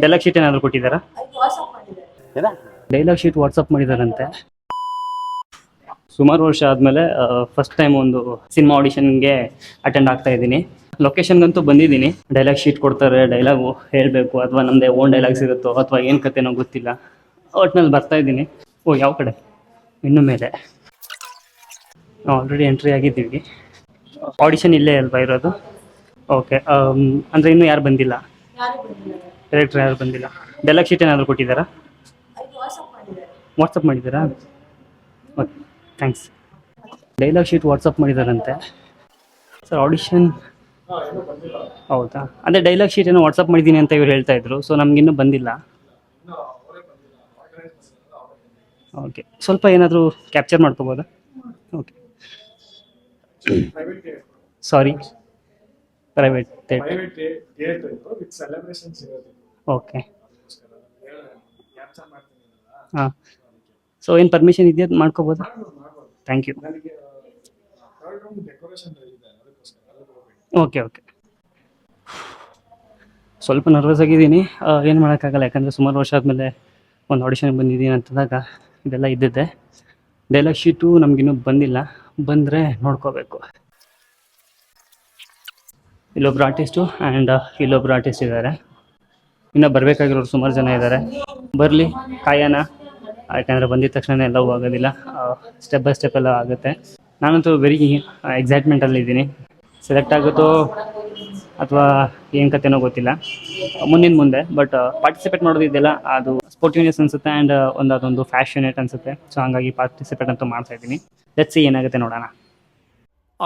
Dialogue sheet ಏನಾದರೂ ಕೊಟ್ಟಿದ್ದಾರಾ? Dialogue sheet WhatsApp ಮಾಡಿದಾರಂತೆ. ಸುಮಾರು ವರ್ಷ ಆದಮೇಲೆ ಫಸ್ಟ್ ಟೈಮ್ ಒಂದು ಸಿನಿಮಾ ಆಡಿಷನ್ಗೆ ಅಟೆಂಡ್ ಆಗ್ತಾ ಇದ್ದೀನಿ. ಲೊಕೇಶನ್ಗಂತೂ ಬಂದಿದ್ದೀನಿ. ಡೈಲಾಗ್ ಶೀಟ್ ಕೊಡ್ತಾರೆ, ಡೈಲಾಗು ಹೇಳಬೇಕು ಅಥವಾ ನಮ್ಮದೇ ಓನ್ ಡೈಲಾಗ್ಸ್ ಇರುತ್ತೋ ಅಥವಾ ಏನು ಕತೆನೋ ಗೊತ್ತಿಲ್ಲ. ಒಟ್ಟಿನಲ್ಲಿ ಬರ್ತಾ ಇದ್ದೀನಿ. ಓ, ಯಾವ ಕಡೆ? ಇನ್ನು ಮೇಲೆ ಆಲ್ರೆಡಿ ಎಂಟ್ರಿ ಆಗಿದ್ದೀವಿ. ಆಡಿಷನ್ ಇಲ್ಲೇ ಅಲ್ವಾ ಇರೋದು? ಓಕೆ. ಅಂದರೆ ಇನ್ನೂ ಯಾರು ಬಂದಿಲ್ಲ? ಡೈರೆಕ್ಟ್ರ್ ಯಾರು ಬಂದಿಲ್ಲ. ಡೈಲಾಗ್ ಶೀಟ್ ಏನಾದರೂ ಕೊಟ್ಟಿದ್ದಾರಾ? ವಾಟ್ಸಪ್ ಮಾಡಿದ್ದೀರಾ? Okay, thanks. Dialogue sheet WhatsApp ಮಾಡಿದಾರಂತೆ. ಸರ್, ಆಡಿಷನ್ ಹೌದಾ? ಅದೇ ಡೈಲಾಗ್ ಶೀಟ್ ಏನೋ ವಾಟ್ಸಪ್ ಮಾಡಿದ್ದೀನಿ ಅಂತ ಇವ್ರು ಹೇಳ್ತಾ ಇದ್ರು. ಸೊ ನಮಗಿನ್ನೂ ಬಂದಿಲ್ಲ. ಓಕೆ, ಸ್ವಲ್ಪ ಏನಾದರೂ ಕ್ಯಾಪ್ಚರ್ ಮಾಡ್ಕೋಬೋದಾ? ಓಕೆ. Sorry, private okay. ಹಾಂ, ಸೊ ಏನು ಪರ್ಮಿಷನ್ ಇದೆಯಾ ಮಾಡ್ಕೋಬೋದಾ? Thank you. Okay okay. ಸ್ವಲ್ಪ ನರ್ವಸ್ ಆಗಿದ್ದೀನಿ. ಏನು ಮಾಡೋಕ್ಕಾಗಲ್ಲ, ಯಾಕಂದರೆ ಸುಮಾರು ವರ್ಷ ಆದಮೇಲೆ ಒಂದು ಆಡಿಷನ್ಗೆ ಬಂದಿದ್ದೀನಿ ಅಂತಂದಾಗ ಇದೆಲ್ಲ ಇದ್ದಿದ್ದೆ. ಡೈಲಾಗ್ ಶೀಟು ನಮಗಿನ್ನೂ ಬಂದಿಲ್ಲ. ಬಂದರೆ ನೋಡ್ಕೋಬೇಕು. ಇಲ್ಲೊಬ್ರು ಆರ್ಟಿಸ್ಟು ಆ್ಯಂಡ್ ಇಲ್ಲೊಬ್ರು ಆರ್ಟಿಸ್ಟ್ ಇದ್ದಾರೆ. ಇನ್ನೂ ಬರಬೇಕಾಗಿರೋರು ಸುಮಾರು ಜನ ಇದ್ದಾರೆ. ಬರಲಿ, ಕಾಯೋಣ. ಯಾಕಂದರೆ ಬಂದಿದ ತಕ್ಷಣ ಎಲ್ಲವೂ ಆಗೋದಿಲ್ಲ, ಸ್ಟೆಪ್ ಬೈ ಸ್ಟೆಪ್ ಎಲ್ಲ ಆಗುತ್ತೆ. ನಾನಂತೂ ವೆರಿ ಎಕ್ಸೈಟ್ಮೆಂಟಲ್ಲಿದ್ದೀನಿ. ಸೆಲೆಕ್ಟ್ ಆಗುತ್ತೋ ಅಥವಾ ಏನು ಕತೆನೋ ಗೊತ್ತಿಲ್ಲ, ಮುಂದೆ. ಬಟ್ ಪಾರ್ಟಿಸಿಪೇಟ್ ಮಾಡೋದಿದೆಯಲ್ಲ, ಅದು ಸ್ಪೋರ್ಟಿವ್ನೆಸ್ ಅನಿಸುತ್ತೆ ಆ್ಯಂಡ್ ಅದೊಂದು ಫ್ಯಾಷನೇಟ್ ಅನಿಸುತ್ತೆ. ಸೊ ಹಾಗಾಗಿ ಪಾರ್ಟಿಸಿಪೇಟ್ ಅಂತೂ ಮಾಡ್ತಾಯಿದ್ದೀನಿ. ಲೆಟ್ಸ್ ಸಿ ಏನಾಗುತ್ತೆ, ನೋಡೋಣ.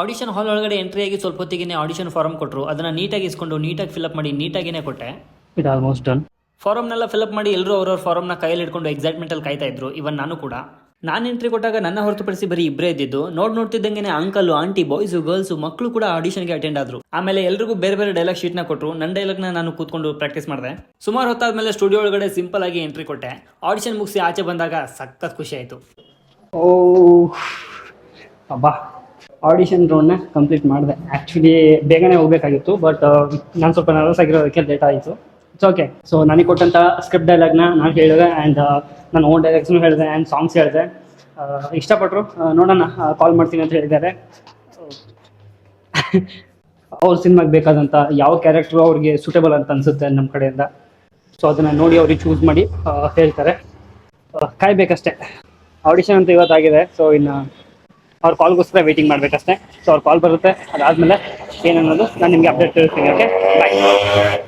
ಆಡಿಷನ್ ಹಾಲ್ ಒಳಗಡೆ ಎಂಟ್ರಿ ಆಗಿ ಸ್ವಲ್ಪ ಹೊತ್ತಿಗೆ ಆಡಿಷನ್ ಫಾರಮ್ ಕೊಟ್ಟರು. ಅದನ್ನು ನೀಟಾಗಿ ಇಸ್ಕೊಂಡು ನೀಟಾಗಿ ಫಿಲಪ್ ಮಾಡಿ ನೀಟಾಗಿಯೇ ಕೊಟ್ಟೆ. It almost done. ಫಾರಮ್ನೆಲ್ಲ ಫಿಲಪ್ ಮಾಡಿ ಎಲ್ಲರೂ ಅವ್ರವ್ರ ಫಾರಮ್ನ ಕೈಯಲ್ಲಿ ಇಟ್ಕೊಂಡು ಎಕ್ಸೈಟ್ಮೆಂಟಲ್ಲಿ ಕಾಯ್ತಾ ಇದ್ರು. ಇವನ್ ನಾನು ಕೂಡ. ನಾನು ಎಂಟ್ರಿ ಕೊಟ್ಟಾಗ ನನ್ನ ಹೊರತುಪಡಿಸಿ ಬರೀ ಇಬ್ಬರೇ ಇದ್ದಿದ್ದು. ನೋಡ್ತಿದ್ದಂಗೆ ಅಂಕಲ್, ಆಂಟಿ, ಬಾಯ್ಸು, ಗರ್ಲ್ಸು, ಮಕ್ಕಳು ಕೂಡ ಆಡಿಷನ್ಗೆ ಅಟೆಂಡ್ ಆದರು. ಆಮೇಲೆ ಎಲ್ರಿಗೂ ಬೇರೆ ಬೇರೆ ಡೈಲಾಗ್ ಶೀಟ್ನ ಕೊಟ್ಟರು. ನನ್ನ ಡೈಲಾಗ್ನ ನಾನು ಕೂತ್ಕೊಂಡು ಪ್ರಾಕ್ಟೀಸ್ ಮಾಡಿದೆ. ಸುಮಾರು ಹೊತ್ತಾದ್ಮೇಲೆ ಸ್ಟುಡಿಯೋ ಒಳಗಡೆ ಸಿಂಪಲ್ ಆಗಿ ಎಂಟ್ರಿ ಕೊಟ್ಟೆ. ಆಡಿಷನ್ ಮುಗಿಸಿ ಆಚೆ ಬಂದಾಗ ಸಖತ್ ಖುಷಿ ಆಯಿತು. ಓ ಅಬ್ಬಾ, ಆಡಿಷನ್ ರೌಂಡ್ನ ಕಂಪ್ಲೀಟ್ ಮಾಡಿದೆ. ಆ್ಯಕ್ಚುಲಿ ಬೇಗನೆ ಹೋಗಬೇಕಾಗಿತ್ತು, ಬಟ್ ನಾನು ಸ್ವಲ್ಪ ನರ್ವಸ್ ಆಗಿರೋದಕ್ಕೆ ಲೇಟ್ ಆಯಿತು. It's okay. ಸೊ ನನಗೆ ಕೊಟ್ಟಂಥ ಸ್ಕ್ರಿಪ್ಟ್ ಡೈಲಾಗ್ನ ನಾನು ಹೇಳಿದೆ ಆ್ಯಂಡ್ ನಾನು ಓನ್ ಡೈಲಾಗ್ಸ್ನೂ ಹೇಳಿದೆ ಆ್ಯಂಡ್ ಸಾಂಗ್ಸ್ ಹೇಳಿದೆ. ಇಷ್ಟಪಟ್ಟರು. ನೋಡೋಣ, ಕಾಲ್ ಮಾಡ್ತೀನಿ ಅಂತ ಹೇಳಿದ್ದಾರೆ. ಅವ್ರ ಸಿನಿಮಾಗೆ ಬೇಕಾದಂಥ ಯಾವ ಕ್ಯಾರೆಕ್ಟ್ರು ಅವ್ರಿಗೆ ಸೂಟೇಬಲ್ ಅಂತ ಅನಿಸುತ್ತೆ ನಮ್ಮ ಕಡೆಯಿಂದ. ಸೊ ಅದನ್ನು ನೋಡಿ ಅವ್ರಿಗೆ ಚೂಸ್ ಮಾಡಿ ಹೇಳ್ತಾರೆ. ಕಾಯಬೇಕಷ್ಟೇ. ಆಡಿಷನ್ ಅಂತ ಇವತ್ತಾಗಿದೆ. ಸೊ ಇನ್ನು ಅವ್ರ ಕಾಲ್ಗೋಸ್ಕರ ವೆಯ್ಟಿಂಗ್ ಮಾಡಬೇಕಷ್ಟೇ. ಸೊ ಅವ್ರ ಕಾಲ್ ಬರುತ್ತೆ, ಅದಾದಮೇಲೆ ಏನನ್ನೋದು ನಾನು ನಿಮಗೆ ಅಪ್ಡೇಟ್ ತಿಳಿಸ್ತೀನಿ. ಓಕೆ, ಬಾಯ್.